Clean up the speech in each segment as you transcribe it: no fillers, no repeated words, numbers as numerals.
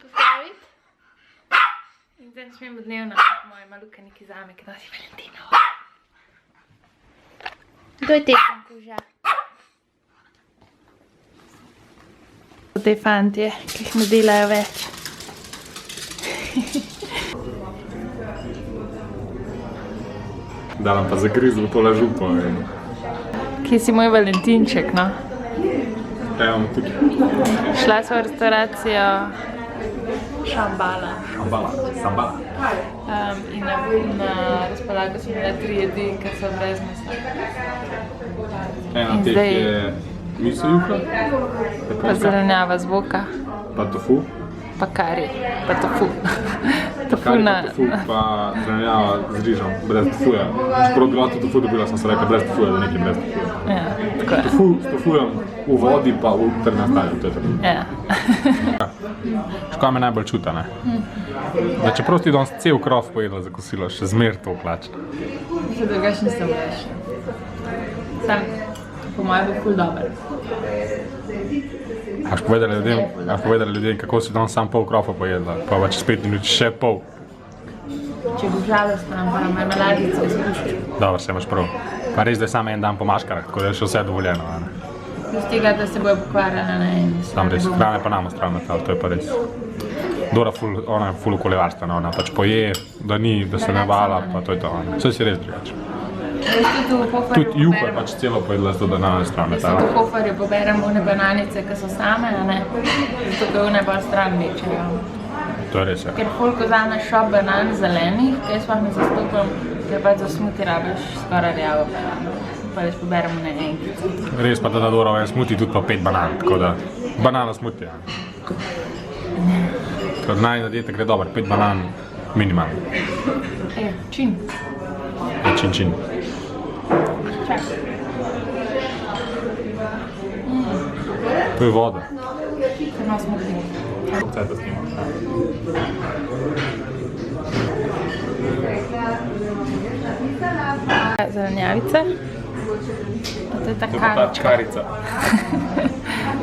pozdraviti. In zdaj smemo dnevno moje maluke neki zame, ki nosi Valentinovo. Kdo je tekom kuža? Te fantje, ki jih ne delajo več. Da nam pa zagrizlo tole župo. Kje si moj Valentinček, no? Evo tukaj. Šla sem v restauracijo Šambala. Sambala. In na razpolago sem imela 3 jedi, ker so brez mesa. Ena teh je miso juha, Pa zelenjava z voka, pa tofu. pa kari, pa tofu. Kari pa tofu, pa zelenjava z rižem, brez tofuja. Čeprav bila to tofu dobila, sem se rekla brez tofuja, da nekaj brez tofuja. Ja, tako je. Tofu s tofujem v vodi pa v trdnem stanju, to je tako. Ja. Škoda me najbolj čuta, ne? Da čeprav ti danes cel krof pojedla za kosilo, še zmer to plača. Še drugače nisem veš. Sam, po mojem bo ful dober. Až povedali ljudem, kako si danes sam pol krofa pojedla, pa čez 5 minut še pol. Če bo žalostno, pa marmeladico izkušati. Dobro, se imaš prav. Pa res, da je samo en dan po maškarah, tako da je še vse dovoljeno. Iz tega, da se bojo pokvarjala na eni. Tam res, hrane pa nam ostravno, to je pa res. Dora ona je ful okoljevarstvena, ona pač poje, da ni, da se ne vala, pa to je to. Vse si res drugače. Tudi juho je pač celo pojedla, zato da nam je stravno. V Hoferju poberemo one bananice, ki so same, a ne? Zato ga one bolj stran večejo. To je res, ja. Ker ful, ko vzameš šop banan zelenih, kaj sploh ne zastopam, ker pač za smuti rabiš skoraj rjavo banano. Pa res poberemo na enkrat. Res pa da Dora v en smuti tudi pa 5 banan, tako da banana smuti, ja. Tako da naj na dieta gre dobro, 5 banan minimalno. Čin. Čin. Čak. To je voda. Ker nas smrdi. Cajta snimaš. Zelenjavice. To je ta To je pa ta karica.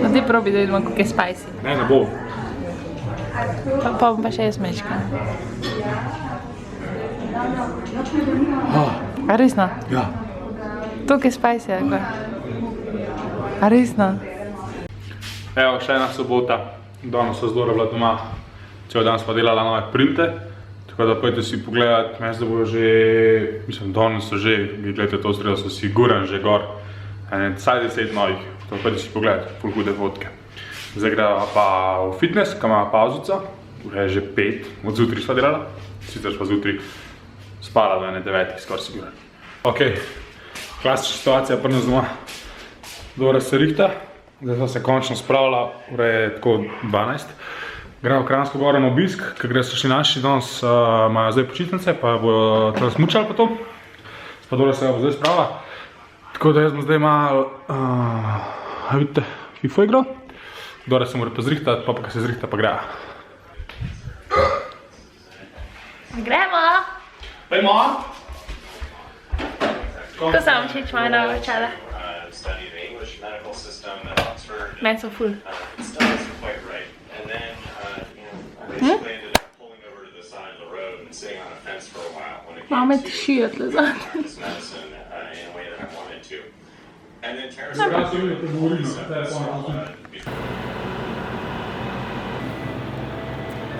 No ti probi, da vidimo, kako je spicy. Ne bo. Pa bom pa še jaz mečkam. A resno? Ja. Tukaj je spicy, ali kaj? A resno? Evo, še ena sobota. Danes so Dora bila doma. Cel dan sva delala nove printe. Tako da pojdite si pogledat, mislim, da bojo že, danes so že, vi gledajte to sredo, so si guran že gor. Vsaj 10 novih, to pojdite si pogledat, ful hude fotke. Zdaj greva pa v fitness, kam ima pauzica, ura je že 5, od zjutraj sva delala, sicer pa zjutraj spala do 9, skoraj sigurno. Ok, klasična situacija pri nas doma. Dora se rihta, zdaj sva se končno spravila, ura je tako 12. Gremo v Kranjsko goro na obisk, ker gre so šli naši, danes imajo zdaj počitnice, pa bojo tam smučali pa to. Pa Dora se bo zdaj spravila. Tako da jaz bom zdaj malo, vidite, FIFA igral. Dora se mora pa zrihtati, pa ko se zrihta pa greva. Gremo! Pejmo! Ko sam všeč moja nova očala? Meni so ful. Mame tišijo tle zadnje.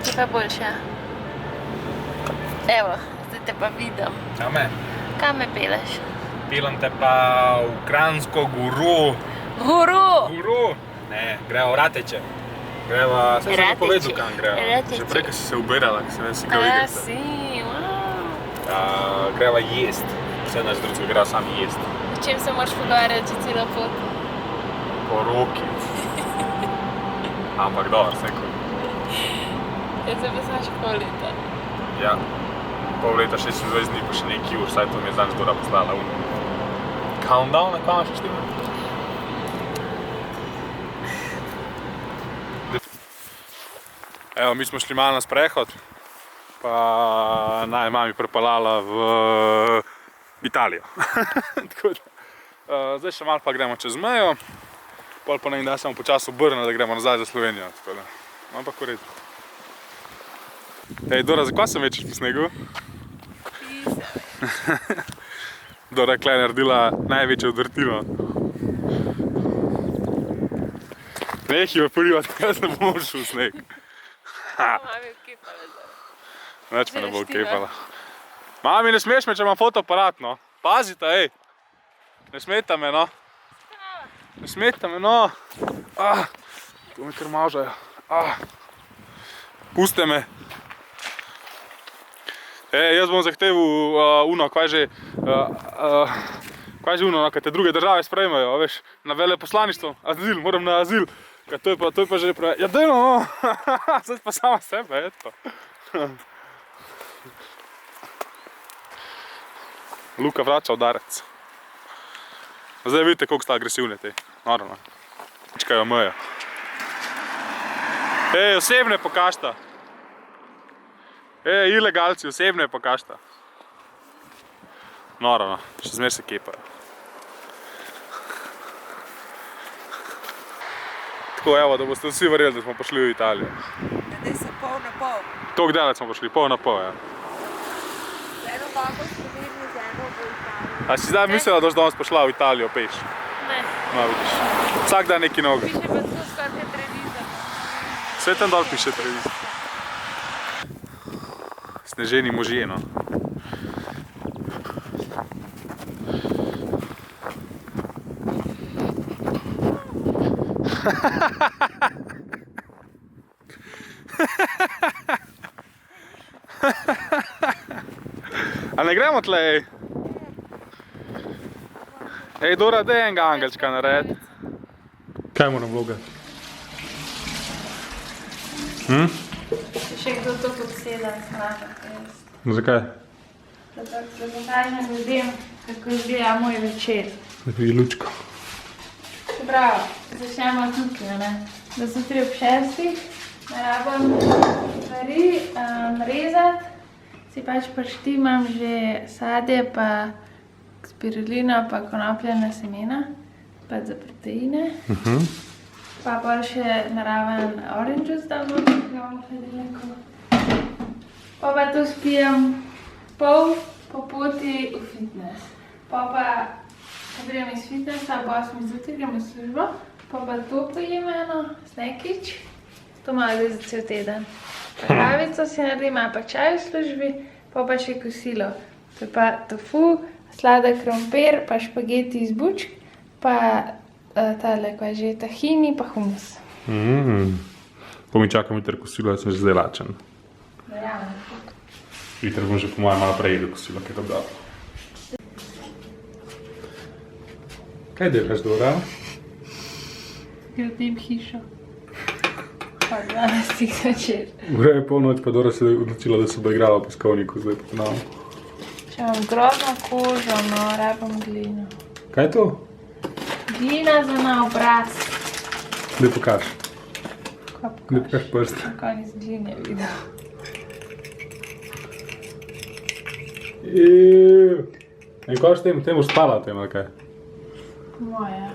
Je pa boljše. Evo, zdaj te pa vidim. Ja me? Kam me peleš? Pelem te pa v Kranjsko goro. Goro! Ne, greva v Rateče. Greva, sem se povedal kam greva. Že prej, ko si se ubirala, ko sem si ga videl. Si, wow. Greva jest. Vse naš drugega greva sam jest. O čem se moraš pogovarjati celo pot? Po roki. Ampak dobro, vse kot. Jaz se pa znaš pol leta. Ja, pol leta, 26 dni, pa še neki ur, saj to mi je zadnjič Dora poslala. Countdown, na kaj še štima? Evo, mi smo šli malo na sprehod, pa naj mami prepeljala v Italijo. Zdaj še malo pa gremo čez mejo, pol pa ne da samo počasi obrne, da gremo nazaj za Slovenijo. Ampak v redu. Ej, Dora, zakaj sem večer po snegu? Dora je naredila največjo odvrtino. Nehi me porivati, kaj se ne bomo šel v sneg. Mami odkipala zdaj. Več me ne bo odkipala. Mami, ne smeš me, če imam fotoaparat, no. Pazite, ej. Ne smeta me, no. Ne smeta me, no. Tu me kar mažajo. Puste me. Jaz bom zahteval uno, kaj že uno, kaj te druge države sprejmejo, veš, na veleposlaništvo, azil, moram na azil, kaj to je pa že preveč. Ja, dajmo, no, zdaj pa sama sebe, eto. Luka vrača udarec. Zdaj vidite, koliko sta agresivni te, naravno. Čekajo mejo. Osebne pokažta. Ilegalci, osebne pokažta. Naravno, še zmer se kepajo. Tako, evo, da boste vsi verjeli, da smo prišli v Italijo. Zdaj se pol na pol. Toliko daleč smo prišli, pol na pol, ja. Z eno babo v Sloveniji, z eno v Italiji. A si zdaj mislila, da boš danes prišla v Italijo peš? Ne. No, vidiš. Vsak dan neki noga. Piše pa tu skoraj Treviza. Vse tam dol piše Treviza. Sneženi možje, no. A ne gremo tlej? Ej, Dora, daj enega angelčka nared. Kaj moram vlogati? Še kdo to obseda, smažati. Zakaj? Zato, da pokažem ljudem, kako izgleda moj večer. Vidi lučko. Se pravi, začnemo tukaj, ne? Da so 3 ob 6, ne rabim stvari rezati. Si pač prištimam že sadje, pa spirulino, pa konopljena semena, pa za proteine. Pa pol še naraven orange juice dam noter, ki ga imam v hladilniku. Pa to spijem pol po poti v fitness. Pa ko pridem iz fitnessa, ob 8 zjutraj grem v službo, pa to pojem eno, snakič. To malo zdaj za cel teden. Kavico si naredim, pa čaj v službi, pa še kosilo. To je pa tofu, sladek krompir, pa špageti iz bučk, pa tale, ko je že tahini, pa humus. Ko mi čakam jutri kosilo, jaz sem že zdaj lačen. Verjamem. Jutri bom že po mojem malo prej jedel kosilo, kaj je to dobro. Kaj delaš, Dora? Gradim hišo. Pa 12 zvečer. Ura je polnoč, pa Dora se je odločila, da se bo igrala v peskovniku, zdaj pa nam. Če imam grozno kožo, no, rabim glino. Kaj je to? Glina za na obraz. Daj pokaž. Kaj Daj pokaž prst. Kako ni z gline videl. In kaj s tem boš spala tem, ali kaj? Moja.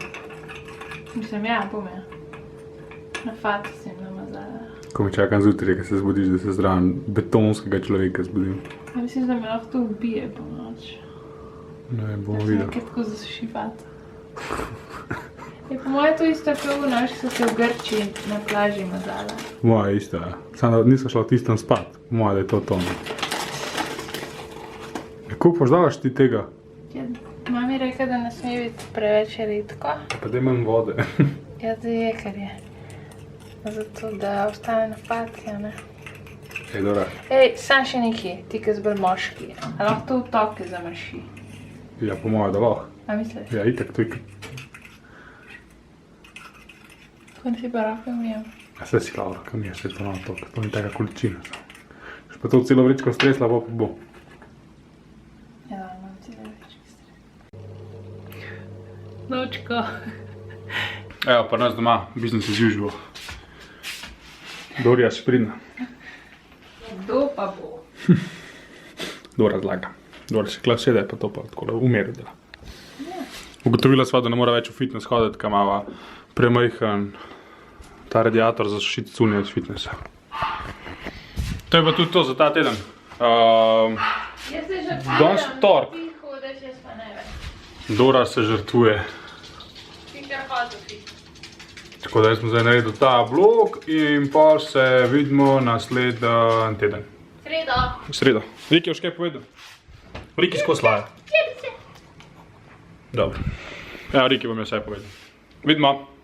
Mislim, ja, bom ja. Na fatu si jim namazala. Ko mi čakam zjutraj, ko se zbudiš, da se zraven betonskega človeka zbudim. Ja, mislim, da me lahko to ubije po noč. Ne, bomo Da se videli. nekaj tako zasuši fata. Je po moje to isto kot v naš, so se v Grčiji na plaži mazala. Moja je ista, ja. Samo da nisem šla v tistem spat. Moja, da je to to. Kako poždavaš ti tega? Mami rekel, da ne sme biti preveč redko. Pa daj manj vode. Ja, to je, ker je. Zato, da ostane na fati, a ne. Ej, Dora. Ej, sam še nekaj, ti, ki si bolj moški. A lahko to v toke zamaši? Ja, po moje, da lahko. A misliš? Ja, itak, to je... Ko si pa lahko umijem. Ja, sve si Laura, kam je še to na tok. To ni taka količina. Še pa to celo vrečko stresla, pa bo. Ja, imam celo vrečko stres. Nočko. Evo, pa nas doma, business as usual. Dorija še pridna. Kdo pa bo? Dora zlaga. Dora še klas sede, pa to pa tako v miru dela. Ugotovila sva, da ne mora več v fitness hoditi, ka imava premajhen ta radiator za sušiti cunje iz fitnessa. To je pa tudi to za ta teden. Jaz se že Danes torek. ti hodiš, jaz pa ne več. Dora se žrtvuje. Ti kar hotel ti. Tako da smo zdaj naredili ta vlog in pa se vidimo naslednji teden. Sredo. Riki, još kaj povedal? Riki skozi slaja. Dobro. Ja, Riki vam je vse povedal. Vidimo.